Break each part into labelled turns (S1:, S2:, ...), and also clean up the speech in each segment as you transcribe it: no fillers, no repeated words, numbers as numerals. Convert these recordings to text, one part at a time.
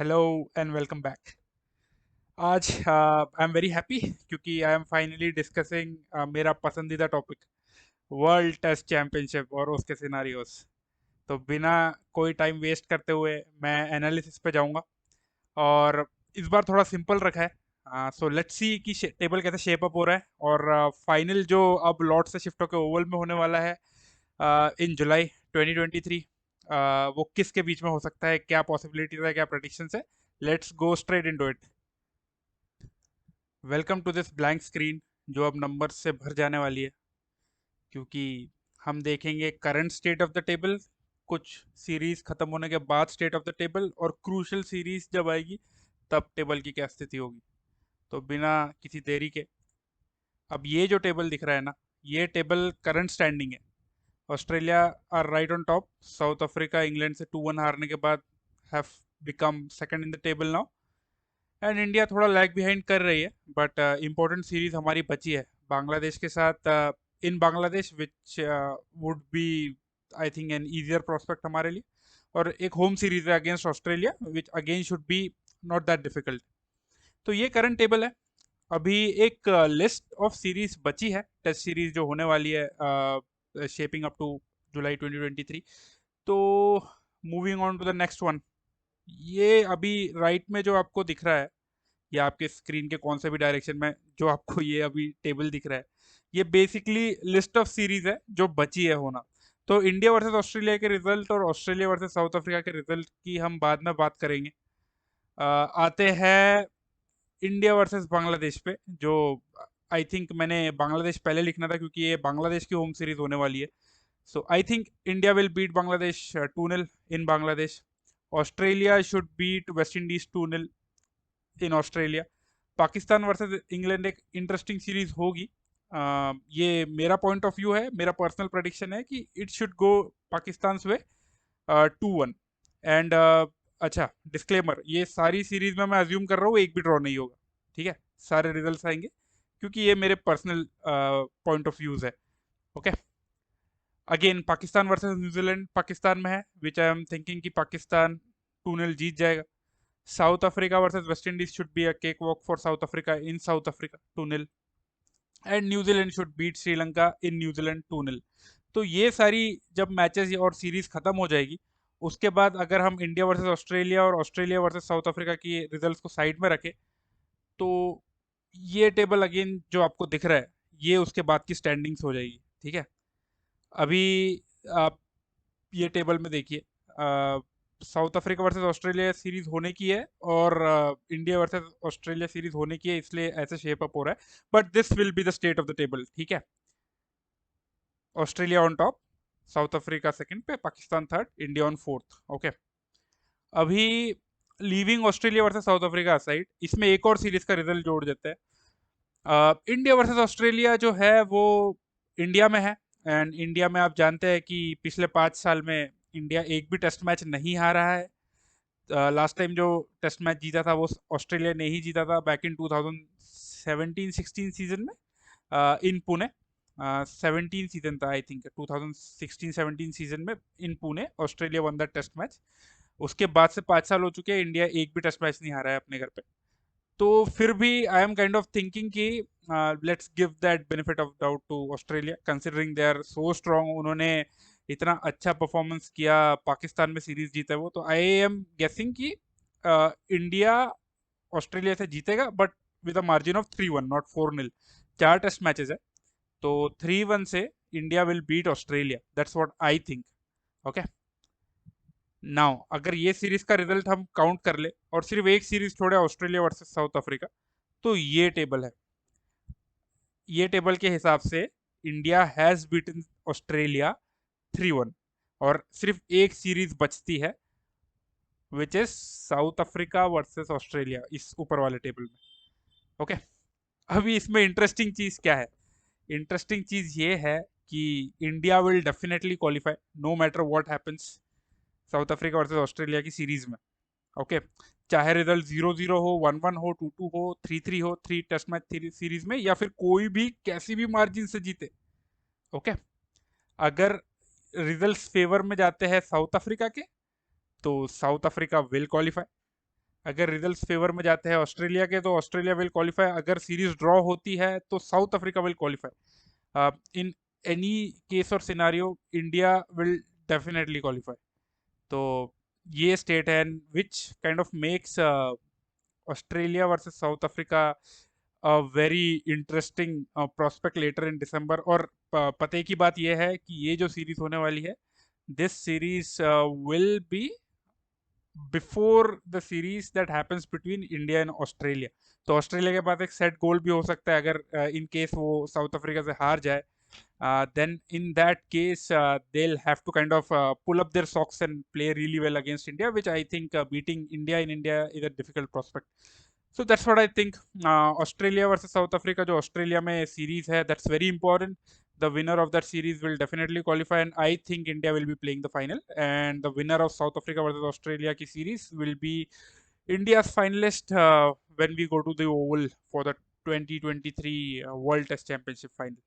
S1: Hello and welcome back. आज I am very happy क्योंकि I am finally discussing मेरा पसंदीदा टॉपिक वर्ल्ड टेस्ट चैंपियनशिप और उसके सिनारियोस। तो बिना कोई टाइम वेस्ट करते हुए मैं एनालिसिस पे जाऊंगा। और इस बार थोड़ा सिंपल रखा है। सो लेट्स सी कि टेबल कैसे शेप अप हो रहा है और फाइनल जो अब लॉर्ड से शिफ्ट होकर ओवल में होने वाला है इन जुलाई 2023, वो किसके बीच में हो सकता है, क्या पॉसिबिलिटीज है, क्या प्रेडिक्शंस है। Let's go straight into it. Welcome to this blank screen जो अब नंबर से भर जाने वाली है, क्योंकि हम देखेंगे current state of the table, कुछ सीरीज खत्म होने के बाद स्टेट ऑफ द टेबल, और क्रूशल सीरीज जब आएगी तब टेबल की क्या स्थिति होगी। तो बिना किसी देरी के, अब ये जो टेबल दिख रहा है ना, ये टेबल करंट स्टैंडिंग है। Australia are right on top. South Africa England से 2-1 हारने के बाद have become second in the table now. And India थोड़ा लैग बिहाइंड कर रही है, बट इम्पोर्टेंट सीरीज हमारी बची है बांग्लादेश के साथ, in Bangladesh which would be I think an easier prospect हमारे लिए। और एक होम सीरीज है against Australia which again should be not that difficult. तो ये करंट टेबल है। अभी एक लिस्ट ऑफ सीरीज बची है, टेस्ट सीरीज जो होने वाली है शेपिंग अप टू जुलाई 2023। तो moving on to the next one. ये अभी राइट में जो आपको दिख रहा है, या आपके स्क्रीन के कौन से भी डायरेक्शन में जो आपको ये अभी टेबल दिख रहा है, ये बेसिकली लिस्ट ऑफ सीरीज है जो बची है होना। तो इंडिया वर्सेस ऑस्ट्रेलिया के रिजल्ट और ऑस्ट्रेलिया वर्सेस साउथ अफ्रीका के रिजल्ट की हम बाद में बात करेंगे। आते हैं इंडिया वर्सेस बांग्लादेश पे, जो आई थिंक मैंने बांग्लादेश पहले लिखना था क्योंकि ये बांग्लादेश की होम सीरीज होने वाली है। So I think India will beat Bangladesh 2-0 in Bangladesh. Australia should beat West Indies 2-0 in Australia. Pakistan versus England एक इंटरेस्टिंग सीरीज होगी। ये मेरा पॉइंट ऑफ व्यू है, मेरा पर्सनल प्रेडिक्शन है कि it should go Pakistan way 2-1। And अच्छा, डिस्क्लेमर, ये सारी सीरीज में मैं अज्यूम कर रहा हूँ एक भी ड्रॉ नहीं होगा। ठीक है, सारे रिजल्ट्स आएंगे क्योंकि ये मेरे पर्सनल पॉइंट ऑफ व्यूज है। Okay. Again Pakistan versus New Zealand Pakistan में है, विच आई एम थिंकिंग कि पाकिस्तान 2-0 जीत जाएगा। South Africa versus West Indies should be a cake walk for south Africa in south Africa 2-0। And New Zealand should beat Sri Lanka in New Zealand 2-0। तो ये सारी जब matches और सीरीज खत्म हो जाएगी, उसके बाद अगर हम इंडिया वर्सेस ऑस्ट्रेलिया और ऑस्ट्रेलिया वर्सेस साउथ अफ्रीका की रिजल्ट्स को साइड में रखें, तो ये टेबल अगेन जो आपको दिख रहा है, ये उसके बाद की स्टैंडिंग्स हो जाएगी। ठीक है। अभी आप ये टेबल में देखिए, south Africa versus Australia series होने की है और इंडिया वर्सेस ऑस्ट्रेलिया सीरीज होने की है, इसलिए ऐसे शेप अप हो रहा है। But this will be the state of the table. ठीक है। Australia on top, South Africa second पे, Pakistan third, India on fourth. Okay. अभी leaving Australia versus South Africa side, इसमें एक और सीरीज का रिजल्ट जोड़ देते हैं। इंडिया वर्सेस ऑस्ट्रेलिया जो है वो इंडिया में है। एंड इंडिया में आप जानते हैं कि पिछले 5 साल में इंडिया एक भी टेस्ट मैच नहीं हारा है। लास्ट टाइम जो टेस्ट मैच जीता था वो ऑस्ट्रेलिया ने ही जीता था, बैक इन 2017-16 सीजन में इन पुणे। 17 सीजन था आई थिंक, 2016-17 सीजन में in Pune Australia won the test match. उसके बाद से 5 साल हो चुके हैं, इंडिया एक भी टेस्ट मैच नहीं हारा है अपने घर पे। तो फिर भी I am kind of thinking कि let's give that benefit of doubt to Australia, considering they are so strong. उन्होंने इतना अच्छा परफॉर्मेंस किया, पाकिस्तान में सीरीज जीता है वो। तो आई एम गेसिंग कि इंडिया ऑस्ट्रेलिया से जीतेगा, but with a margin of 3-1, not 4-0। 4 test matches है, तो 3-1 से India will beat Australia, that's what I think. Okay. Now अगर ये सीरीज का रिजल्ट हम काउंट कर ले और सिर्फ एक सीरीज छोड़े, ऑस्ट्रेलिया वर्सेस साउथ अफ्रीका, तो ये टेबल है। ये टेबल के हिसाब से इंडिया हैज बीटन ऑस्ट्रेलिया 3-1, और सिर्फ एक सीरीज बचती है, which is south Africa versus Australia, इस ऊपर वाले टेबल में। ओके। अभी इसमें इंटरेस्टिंग चीज क्या है? इंटरेस्टिंग चीज ये है कि India will definitely qualify no matter what happens South Africa versus Australia की सीरीज में। ओके। चाहे रिजल्ट 0-0 हो, 1-1 हो, 2-2 हो, 3-3 हो, 3 टेस्ट मैच सीरीज में, या फिर कोई भी कैसी भी मार्जिन से जीते। ओके। अगर रिजल्ट्स फेवर में जाते हैं साउथ अफ्रीका के, तो साउथ अफ्रीका विल क्वालिफाई। अगर रिजल्ट्स फेवर में जाते हैं ऑस्ट्रेलिया के तो ऑस्ट्रेलिया विल क्वालिफाई, अगर सीरीज ड्रॉ होती है तो South Africa will qualify. In any case और scenario India will definitely qualify. तो ये स्टेट है which kind of makes Australia versus South Africa very interesting prospect later in December. और पते की बात यह है कि ये जो सीरीज होने वाली है, this series will be before the series that happens between India and Australia. तो ऑस्ट्रेलिया के पास एक सेट गोल भी हो सकता है अगर इन केस वो साउथ अफ्रीका से हार जाए। Then in that case they'll have to kind of pull up their socks and play really well against India, which I think beating India in India is a difficult prospect. So that's what I think. Australia versus South Africa, जो Australia में series है, that's very important. The winner of that series will definitely qualify, and I think India will be playing the final. And the winner of South Africa versus Australia की series will be India's finalist when we go to the Oval for the 2023 World Test Championship final.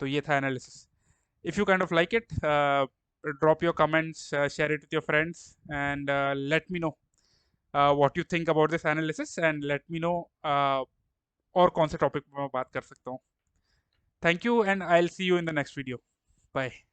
S1: तो ये था analysis. If you kind of like it, drop your comments, share it with your friends, and let me know what you think about this analysis, and let me know और कौन से topic पर मैं बात कर सकता हूँ. Thank you, and I'll see you in the next video. Bye.